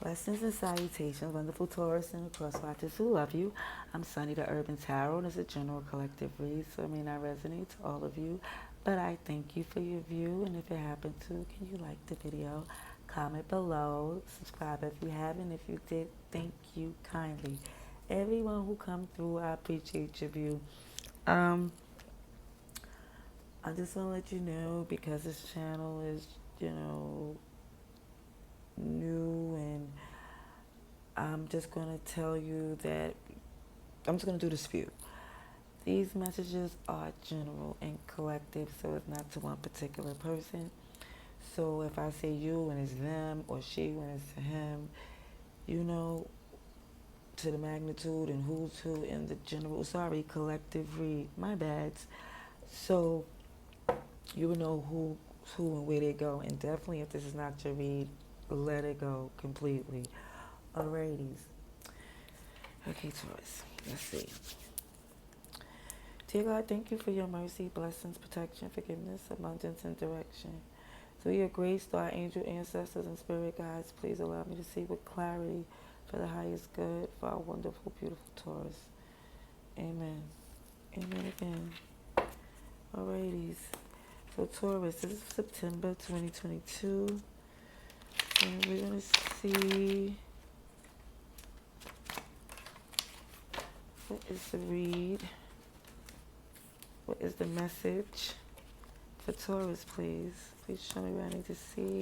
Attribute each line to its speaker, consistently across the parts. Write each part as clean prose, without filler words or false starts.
Speaker 1: Blessings and salutations, wonderful Taurus and crosswatchers who love you. I'm Sunny, the Urban Tarot, and it's a general collective read, so it may not resonate to all of you, but I thank you for your view, and if it happened to, can you like the video, comment below, subscribe if you haven't. If you did, thank you kindly. Everyone who come through, I appreciate your view. I just want to let you know, because this channel is, new, and I'm just going to tell you that I'm just going to do this few. These messages are general and collective, so it's not to one particular person. So if I say you and it's them, or she when it's to him, to the magnitude and who's who in the general, collective read, my bad. So you will know who's who and where they go. And definitely if this is not your read, let it go completely. Alrighties. Okay, Taurus. Let's see. Dear God, thank you for your mercy, blessings, protection, forgiveness, abundance, and direction. Through your grace, through our angel ancestors and spirit guides, please allow me to see with clarity for the highest good for our wonderful, beautiful Taurus. Amen. Amen again. Alrighties. So Taurus, this is September 2022. And we're going to see what is the read. What is the message for Taurus, please? Please show me what I need to see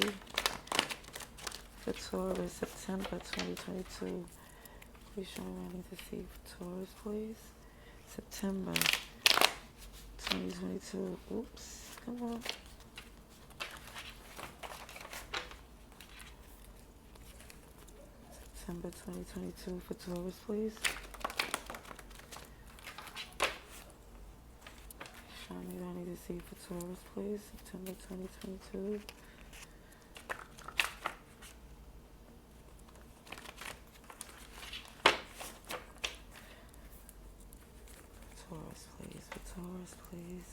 Speaker 1: for Taurus, September 2022. Please show me what I need to see for Taurus, please. September 2022. Oops, come on. September 2022 for Taurus, please. Show me what I need to see for Taurus, please. September 2022. Taurus, please. For Taurus, please.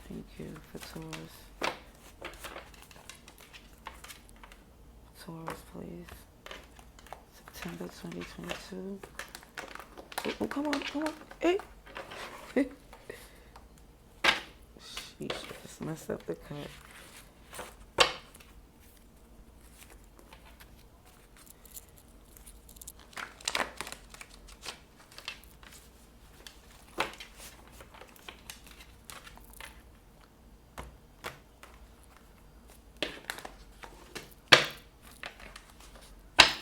Speaker 1: Thank you for Taurus. Taurus, please. September 2022. Oh, come on. Hey. Sheesh, I just messed up the cut.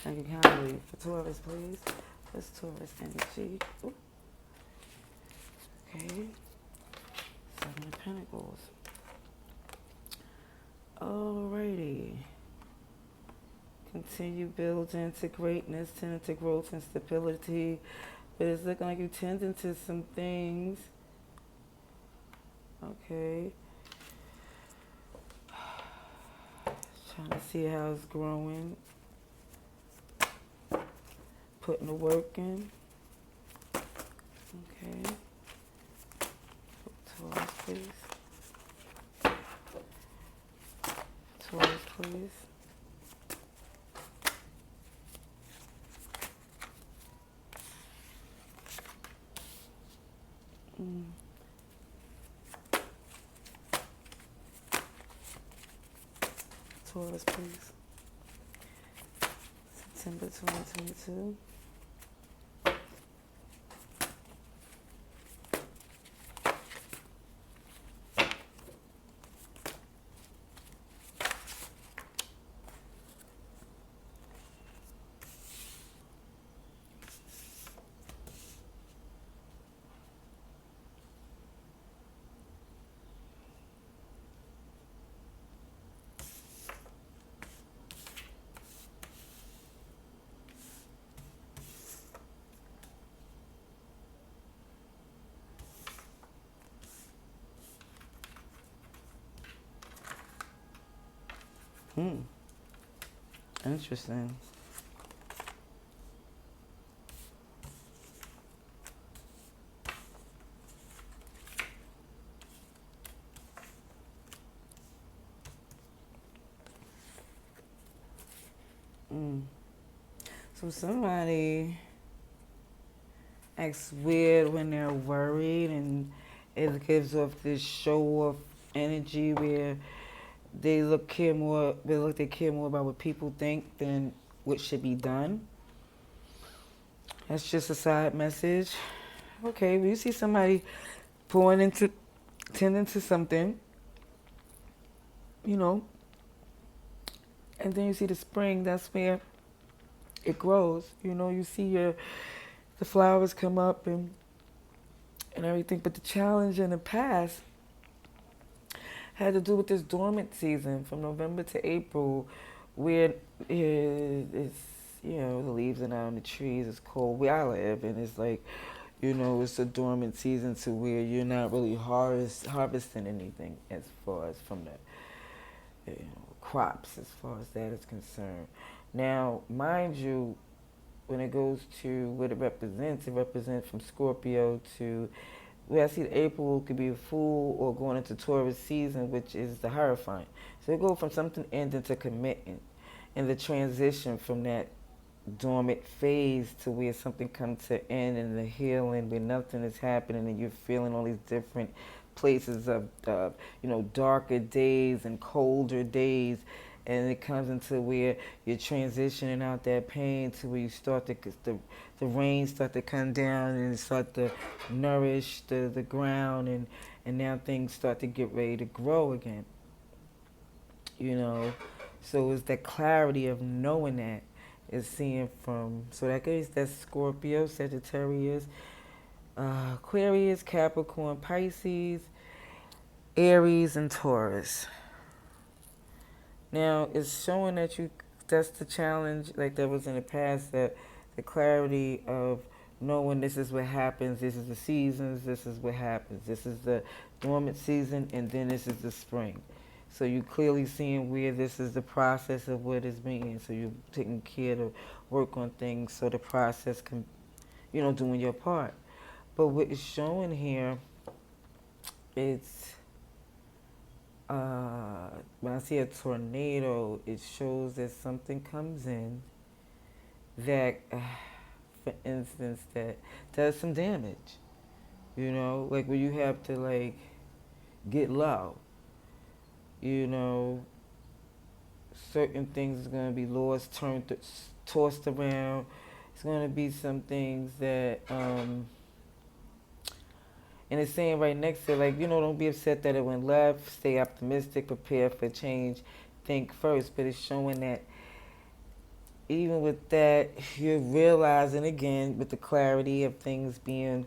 Speaker 1: Thank you kindly. For Taurus, please. What's Taurus energy? Ooh. Okay. 7 of Pentacles. Alrighty. Continue building to greatness, tending to growth and stability. But it's looking like you're tending to some things. Okay. Trying to see how it's growing. Putting the work in. Okay. Taurus, please. Taurus, please. Taurus, please. September 2022. Interesting.
Speaker 2: So somebody acts weird when they're worried, and it gives off this show off energy where they care more about what people think than what should be done. That's just a side message. Okay, when you see somebody tending to something, you know, and then you see the spring, that's where it grows. You know, you see the flowers come up and everything. But the challenge in the past had to do with this dormant season from November to April, where it's, the leaves are not on the trees, it's cold where I live, and it's like, it's a dormant season to where you're not really harvesting anything as far as from the crops, as far as that is concerned. Now, mind you, when it goes to what it represents from Scorpio to where I see the April could be a Fool or going into Taurus season, which is the Hierophant. So it goes from something ending to committing, and the transition from that dormant phase to where something comes to end and the healing where nothing is happening and you're feeling all these different places of darker days and colder days, and it comes into where you're transitioning out that pain to where you start to the rain start to come down and start to nourish the ground, and now things start to get ready to grow again. So it's that clarity of knowing that is seeing from, so that goes, that's Scorpio, Sagittarius, Aquarius, Capricorn, Pisces, Aries, and Taurus. Now it's showing that's the challenge, like that was in the past, that the clarity of knowing this is what happens, this is the seasons, this is what happens, this is the dormant season, and then this is the spring. So you're clearly seeing where this is the process of what is being. So you're taking care to work on things so the process can, doing your part. But what is showing here, it's, when I see a tornado, it shows that something comes in that, for instance, that does some damage. Like where you have to get low. Certain things are going to be lost, tossed around. It's going to be some things that, and it's saying right next to it, don't be upset that it went left. Stay optimistic, prepare for change, think first. But it's showing that even with that, you're realizing again with the clarity of things being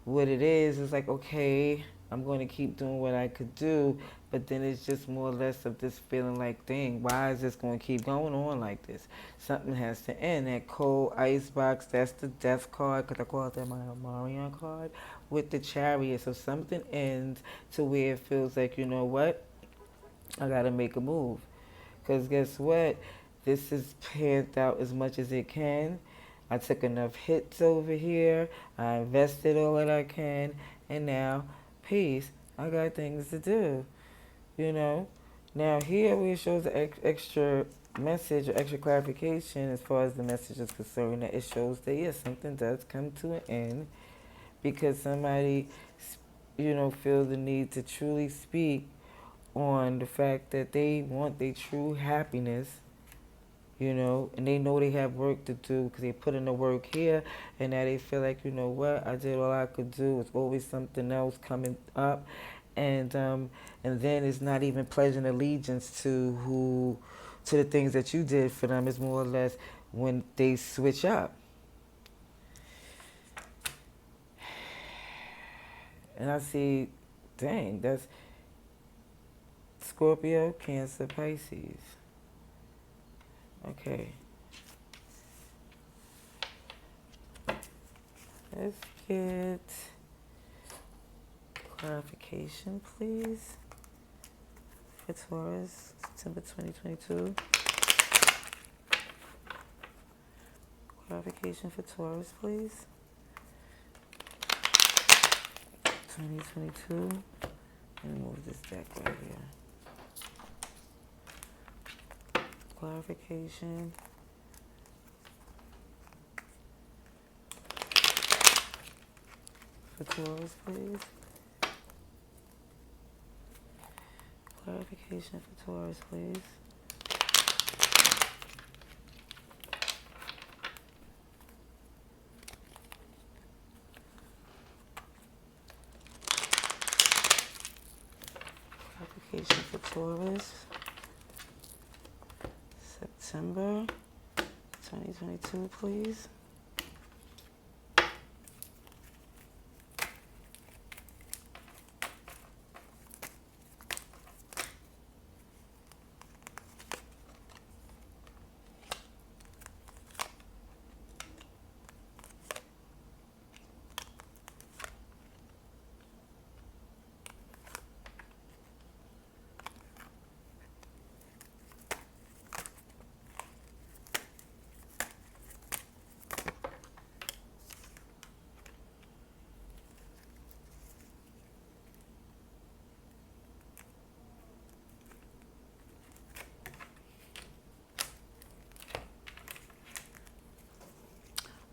Speaker 2: what it is. It's like, okay, I'm going to keep doing what I could do, but then it's just more or less of this feeling like, dang, why is this going to keep going on like this? Something has to end. That cold ice box, that's the death card, because I call it that my Marion card, with the Chariot. So something ends to where it feels like, you know what, I got to make a move. Because guess what? This is panned out as much as it can. I took enough hits over here. I invested all that I can. And now, peace. I got things to do. Now here where it shows the extra message or extra clarification as far as the message is concerned, that it shows that, yes, something does come to an end because somebody, feel the need to truly speak on the fact that they want their true happiness, and they know they have work to do because they put in the work here, and now they feel like, you know what, I did all I could do. It's always something else coming up, and then it's not even pledging allegiance to the things that you did for them. It's more or less when they switch up. And I see, dang, that's Scorpio, Cancer, Pisces. Okay. Let's get clarification, please, for Taurus, September 2022. Clarification for Taurus, please. 2022. Let me move this deck right here. Clarification
Speaker 1: for Taurus, please. Clarification for Taurus, please. Clarification for Taurus. September 2022, please.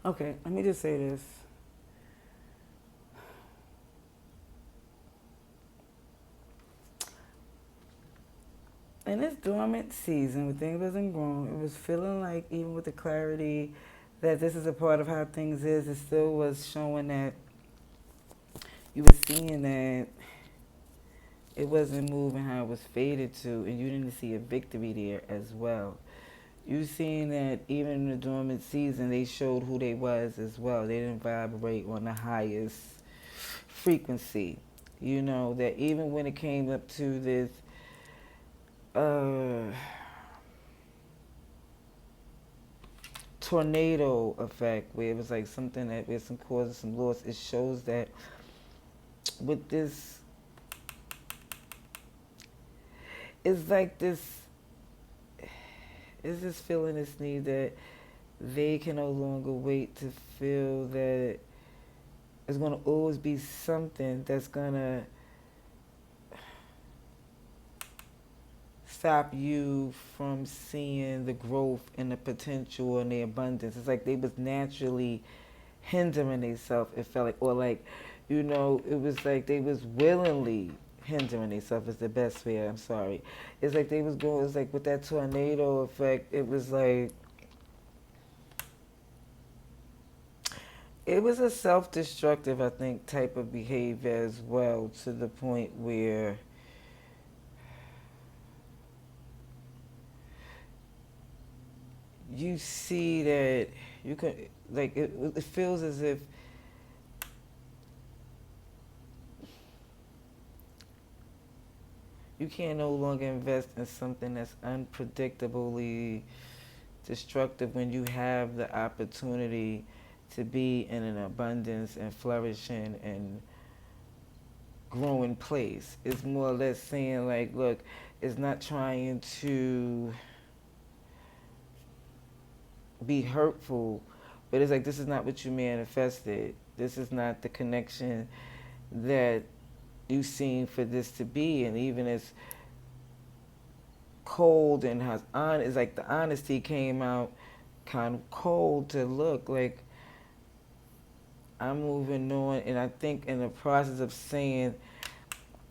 Speaker 1: Okay, let me just say this. In this dormant season, when things wasn't growing, it was feeling like, even with the clarity that this is a part of how things is, it still was showing that you were seeing that it wasn't moving how it was fated to, and you didn't see a victory there as well. You seen that even in the dormant season, they showed who they was as well. They didn't vibrate on the highest frequency. You know, that even when it came up to this tornado effect, where it was like something that with some causes some loss, it shows that with this, it's like this, is this feeling, this need that they can no longer wait to feel that it's going to always be something that's going to stop you from seeing the growth and the potential and the abundance. It's like they was naturally hindering themselves, it felt like, or like, you know, it was like they was willingly hindering themselves is the best way, I'm sorry. It's like they was going, it's like with that tornado effect, it was like, it was a self-destructive, I think, type of behavior as well, to the point where you see that you can, like, it feels as if you can no longer invest in something that's unpredictably destructive when you have the opportunity to be in an abundance and flourishing and growing place. It's more or less saying like, look, it's not trying to be hurtful, but it's like, this is not what you manifested. This is not the connection that you seen for this to be. And even as cold and how honest, it's like the honesty came out kind of cold to look like, I'm moving on. And I think in the process of saying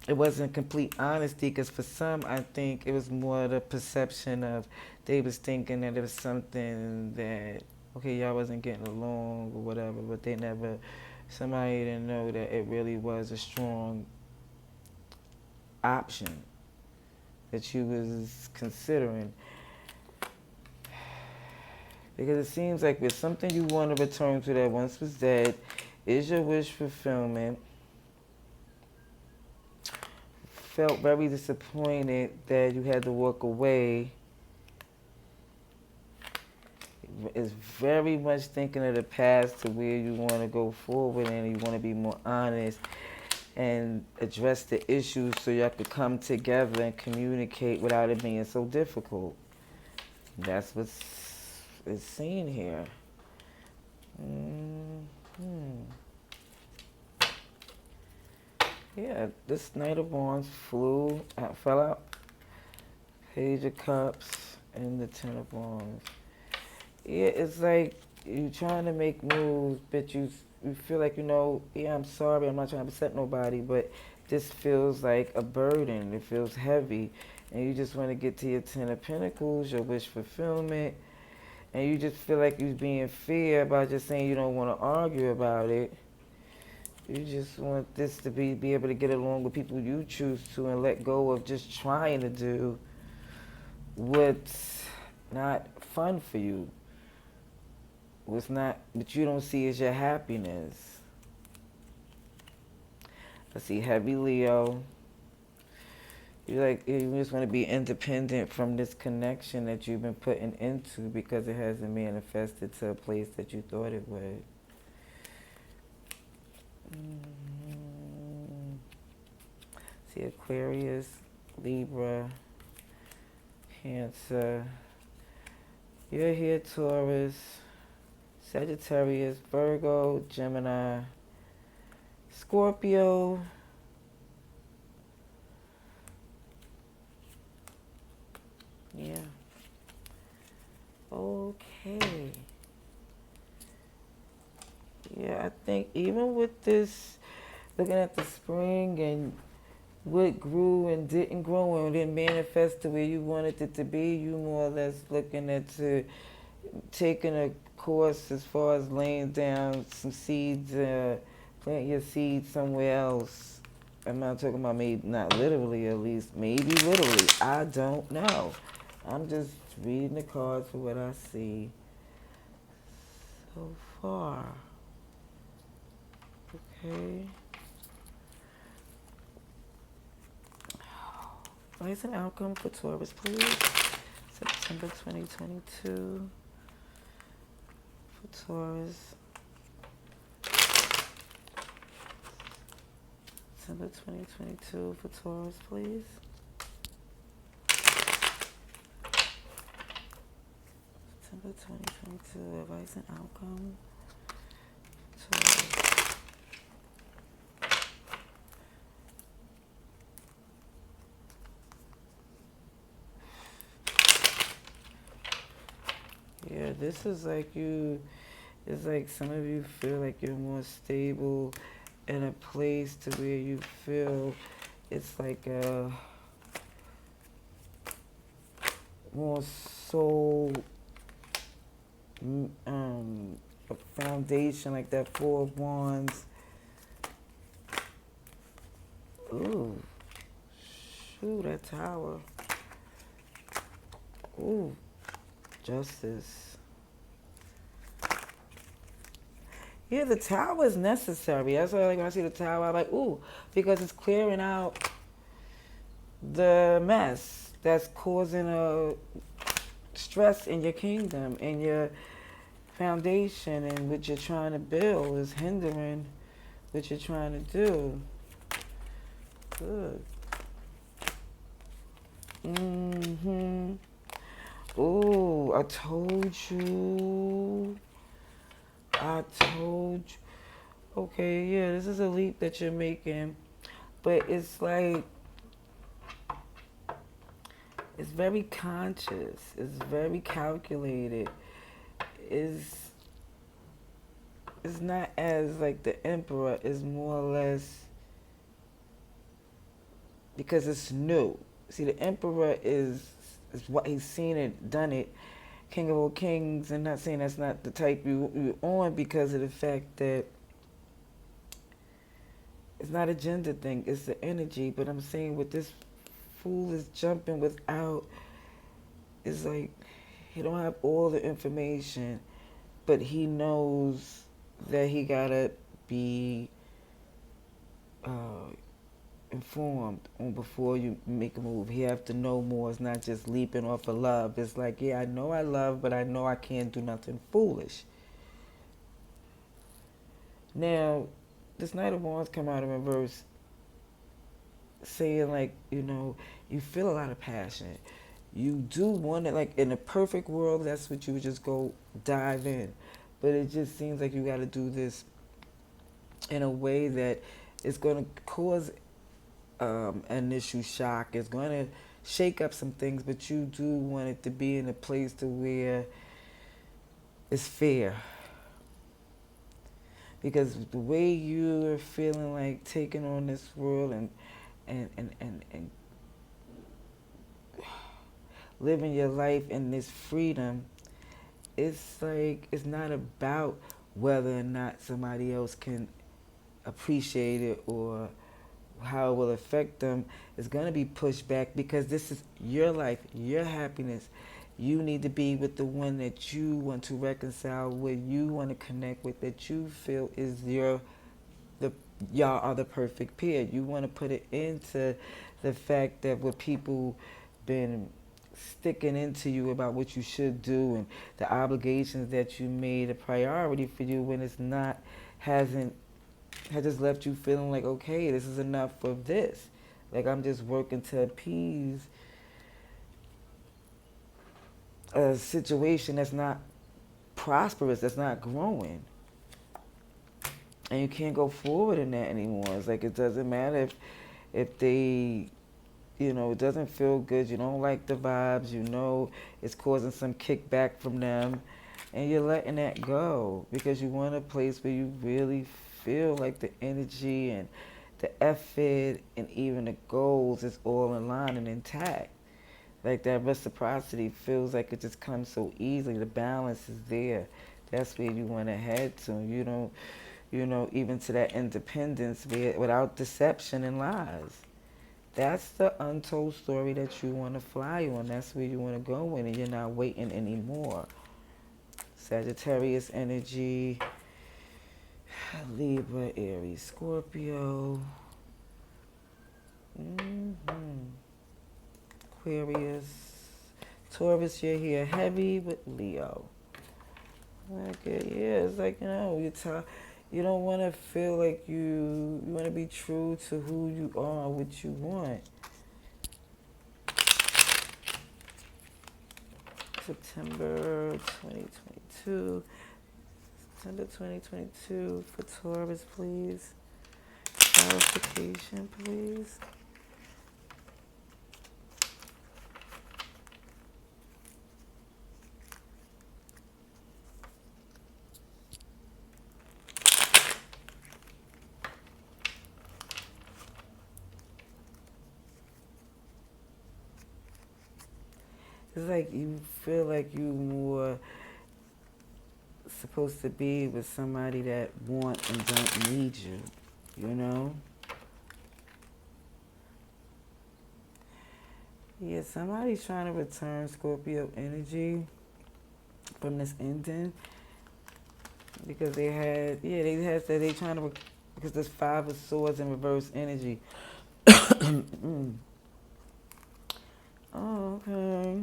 Speaker 1: it wasn't complete honesty, because for some, I think it was more the perception of they was thinking that it was something that, okay, y'all wasn't getting along or whatever, but they never, somebody didn't know that it really was a strong option that you was considering. Because it seems like with something you want to return to that once was dead, is your wish fulfillment. Felt very disappointed that you had to walk away. Is very much thinking of the past to where you want to go forward, and you want to be more honest and address the issues so y'all could come together and communicate without it being so difficult. That's what's seen here. Yeah, this Knight of Wands fell out. Page of Cups and the Ten of Wands. Yeah, it's like you trying to make moves, but
Speaker 2: you feel like, yeah, I'm sorry, I'm not trying to upset nobody, but this feels like a burden. It feels heavy. And you just want to get to your Ten of Pentacles, your wish fulfillment, and you just feel like you're being fair about just saying you don't want to argue about it. You just want this to be able to get along with people you choose to and let go of just trying to do what's not fun for you. What's not, but you don't see as your happiness. I see heavy Leo. You just want to be independent from this connection that you've been putting into because it hasn't manifested to a place that you thought it would. See Aquarius, Libra, Cancer. You're here, Taurus, Sagittarius, Virgo, Gemini, Scorpio. Yeah. Okay. Yeah, I think even with this, looking at the spring and what grew and didn't grow and didn't manifest the way you wanted it to be, you more or less looking at taking a course as far as laying down some seeds, plant your seeds somewhere else. I'm not talking about maybe, not literally at least, maybe literally. I don't know. I'm just reading the cards for what I see so far. Okay. What's an outcome for Taurus, please? September 2022 for Taurus. September 2022 for Taurus, please. September 2022, advice and outcome. Taurus. Yeah, this is like it's like some of you feel like you're more stable in a place to where you feel it's like a more soul, a foundation, like that Four of Wands. Ooh, shoot, that Tower. Ooh, Justice. Yeah, the Tower is necessary. That's why, like, when I see the Tower, I'm like, ooh, because it's clearing out the mess that's causing a stress in your kingdom, in your foundation, and what you're trying to build is hindering what you're trying to do. Good. Ooh, I told you. Okay, yeah, this is a leap that you're making, but it's like, it's very conscious. It's very calculated. It's not as like the Emperor is more or less because it's new. See, the Emperor is what he's seen it, done it. King of all kings, and not saying that's not the type you're on because of the fact that it's not a gender thing, it's the energy. But I'm saying what this fool is jumping without is like he don't have all the information, but he knows that he gotta be informed on before you make a move. He have to know more. It's not just leaping off of love. It's like, yeah, I know I love, but I know I can't do nothing foolish. Now, this Knight of Wands come out in reverse, saying like, you feel a lot of passion. You do want it, like in a perfect world, that's what you would just go dive in. But it just seems like you got to do this in a way that it's going to cause initial shock. It's going to shake up some things, but you do want it to be in a place to where it's fair. because the way you're feeling like taking on this world and living your life in this freedom, it's like it's not about whether or not somebody else can appreciate it or how it will affect them. Is going to be pushed back because this is your life, your happiness. You need to be with the one that you want to reconcile with, you want to connect with, that you feel is the y'all are the perfect pair. You want to put it into the fact that what people been sticking into you about what you should do and the obligations that you made a priority for you when it's not, hasn't, has just left you feeling like, okay, this is enough of this. Like I'm just working to appease a situation that's not prosperous, that's not growing. And you can't go forward in that anymore. It's like it doesn't matter if they, it doesn't feel good, you don't like the vibes, it's causing some kickback from them, and you're letting that go because you want a place where you really feel like the energy and the effort and even the goals is all in line and intact. Like that reciprocity feels like it just comes so easily. The balance is there. That's where you want to head to. Even to that independence without deception and lies. That's the untold story that you want to fly on. That's where you want to go in, and you're not waiting anymore. Sagittarius energy, Libra, Aries, Scorpio, Aquarius, Taurus, you're here heavy with Leo. Okay, yeah, it's like, you don't want to feel like you want to be true to who you are, what you want. September 2022. September 2022 for Taurus, please. Clarification, please. It's like you feel like you more supposed to be with somebody that want and don't need you, Yeah, somebody's trying to return Scorpio energy from this ending because they trying to, because there's 5 of Swords in reverse energy. Oh, okay.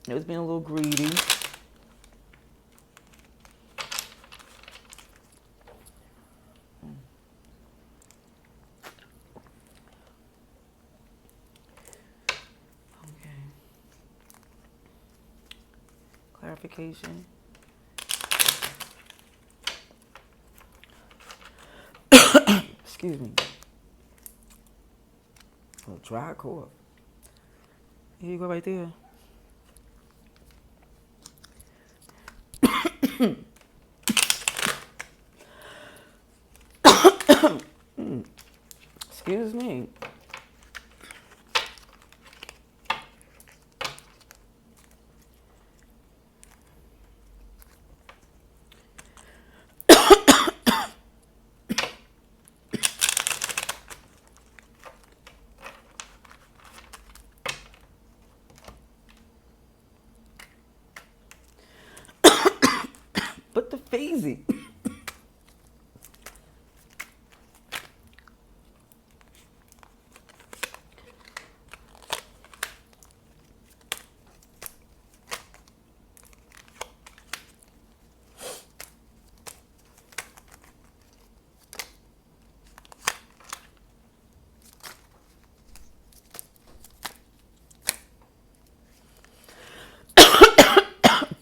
Speaker 2: It was being a little greedy. Okay. Clarification. Excuse me. A dry cough. Here you go right there. Excuse me. But the phasey.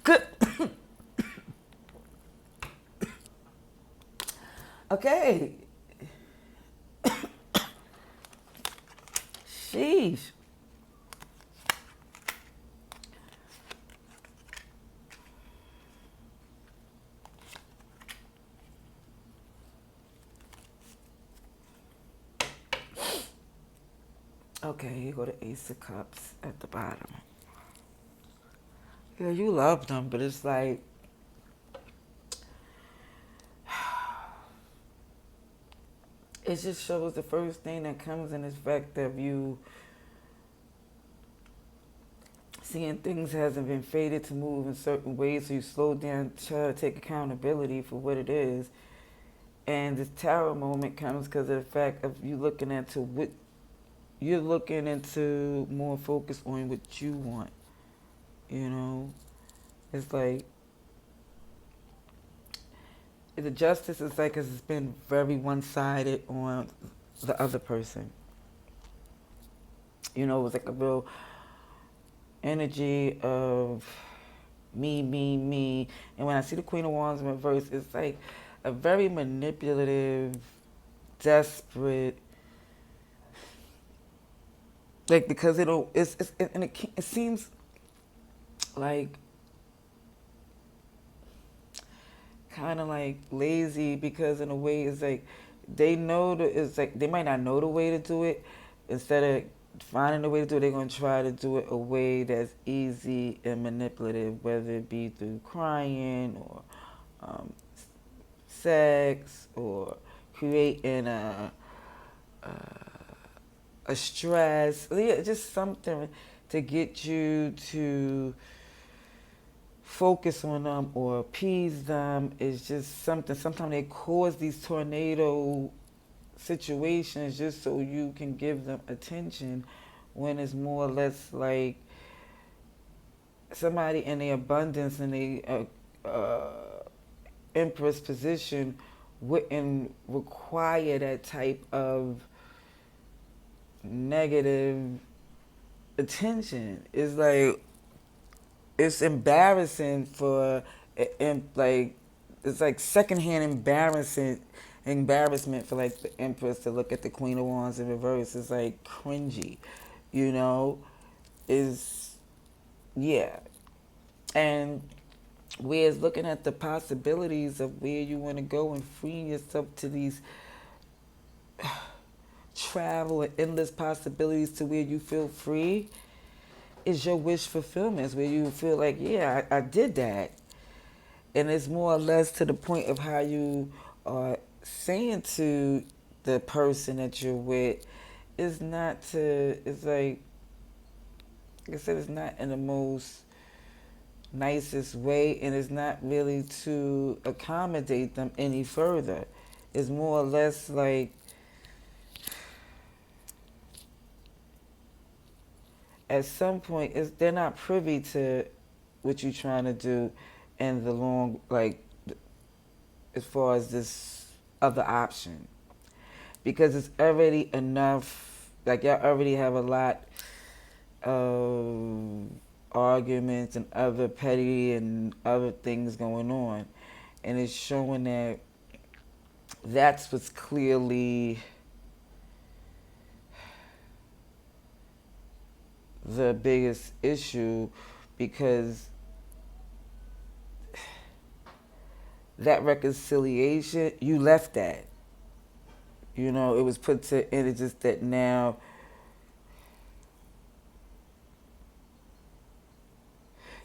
Speaker 2: Good. Okay. Sheesh. Okay, here go the Ace of Cups at the bottom. Yeah, you love them, but it's like it just shows the first thing that comes in is fact of you seeing things hasn't been fated to move in certain ways, so you slow down, try to take accountability for what it is. And this tower moment comes because of the fact of you looking into what you're looking into, more focus on what you want. You know, it's like the justice is like 'cause it's been very one-sided on the other person. You know, it was like a real energy of me, me, me. And when I see the Queen of Wands in reverse, it's like a very manipulative, desperate, like because it don't, it's and it seems like kind of like lazy because in a way it's like they know it's like they might not know the way to do it. Instead of finding a way to do it, they're going to try to do it a way that's easy and manipulative, whether it be through crying or um, sex or creating a stress, yeah, just something to get you to focus on them or appease them. Is just something. Sometimes they cause these tornado situations just so you can give them attention, when it's more or less like somebody in the abundance and the empress position wouldn't require that type of negative attention. It's like it's embarrassing for like it's like secondhand embarrassment for like the empress to look at the Queen of Wands in reverse. It's like cringy, you know. Is yeah, and whereas looking at the possibilities of where you want to go and freeing yourself to these travel and endless possibilities to where you feel free is your wish fulfillment, where you feel like, yeah, I did that. And it's more or less to the point of how you are saying to the person that you're with, is not to, it's like I said, it's not in the most nicest way, and it's not really to accommodate them any further. It's more or less like at some point they're not privy to what you're trying to do in the long, like as far as this other option, because it's already enough, like y'all already have a lot of arguments and other petty and other things going on, and it's showing that that's what's clearly the biggest issue, because that reconciliation, you left that. You know, it was put to, and it's just that now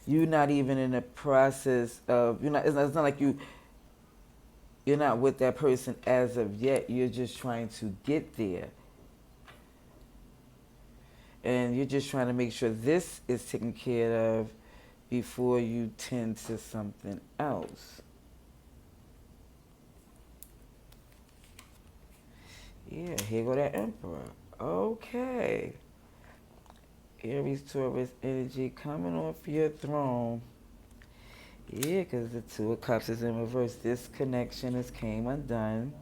Speaker 2: you're not even in the process of, you're not, it's not like you're not with that person as of yet. You're just trying to get there. And you're just trying to make sure this is taken care of before you tend to something else. Yeah, here go that Emperor. Okay. Aries, Taurus energy coming off your throne. Yeah, because the Two of Cups is in reverse. This connection has came undone.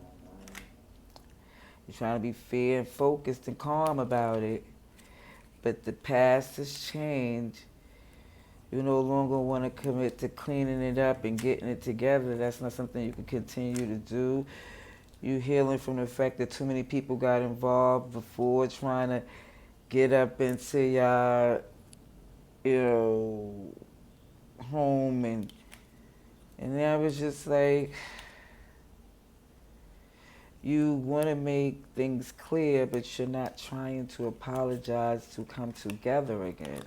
Speaker 2: You're trying to be fair and focused and calm about it. But the past has changed. You no longer want to commit to cleaning it up and getting it together. That's not something you can continue to do. You healing from the fact that too many people got involved before trying to get up into your, home, and that was just like, You want to make things clear, but you're not trying to apologize to come together again.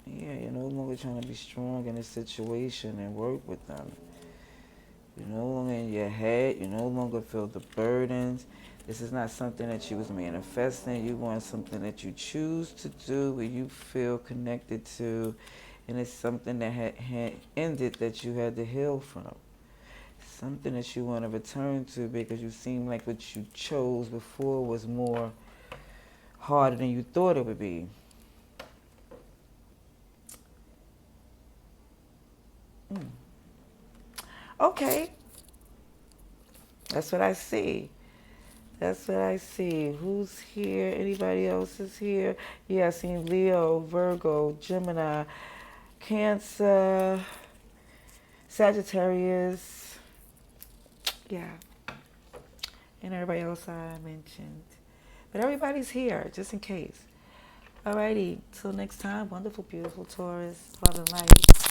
Speaker 2: Yeah, you're no longer trying to be strong in a situation and work with them. You're no longer in your head. You no longer feel the burdens. This is not something that you was manifesting. You want something that you choose to do, where you feel connected to, and it's something that had ended that you had to heal from. Something that you want to return to because you seem like what you chose before was more harder than you thought it would be. Okay, that's what I see. That's what I see. Who's here? Anybody else is here? Yeah, I seen Leo, Virgo, Gemini, Cancer, Sagittarius. Yeah, and everybody else I mentioned. But everybody's here, just in case. Alrighty, till next time. Wonderful, beautiful Taurus. Love and light.